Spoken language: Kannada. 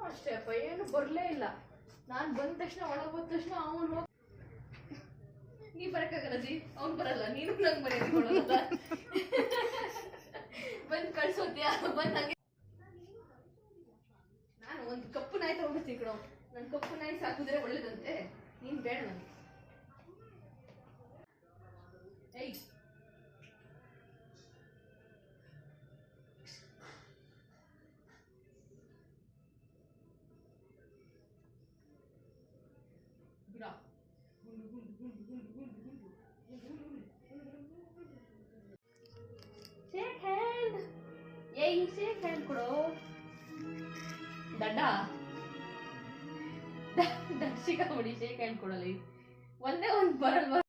ಅಷ್ಟೇ ಅಪ್ಪ, ಏನು ಬರ್ಲೇ ಇಲ್ಲ. ನಾನ್ ಬಂದ ತಕ್ಷಣ ಒಳಗೆ ಬಂದ ತಕ್ಷಣ ಅವನು ಹೋಗಿ ನೀ ಬರಕ್ಕಾಗಲ್ಲ ಜಿ, ಅವ್ನು ಬರಲ್ಲ, ನೀನು ನಂಗೆ ಬರೆಯೋದಿಲ್ಲ. ಬಂದ್ ಕಳ್ಸೋದ್ಯಾ? ಬಂದ್ ಹಂಗೆ ನಾನು ಒಂದು ಕಪ್ಪು ನಾಯಿ ತಗೊಂಡ್ಬಿಡ್ತೀನಿ ಕಣೋ. ನನ್ ಕಪ್ಪು ನಾಯಿ ಸಾಕಿದ್ರೆ ಒಳ್ಳೇದಂತೆ, ನೀನ್ ಬೇಡ ನನಗೆ. ಏಯ್ ಬಿಡ. Shake hand. ಏಯ್ ಶೇಕ್ ಹ್ಯಾಂಡ್ ಕೊಡು. ದಡ್ಡ ಸಿಕ್ಕಾಬಿಡಿ ಶೇಕ್ ಹ್ಯಾಂಡ್ ಕೊಡಲಿ. ಒಂದೇ ಒಂದು ಬರಲ್ವಾ?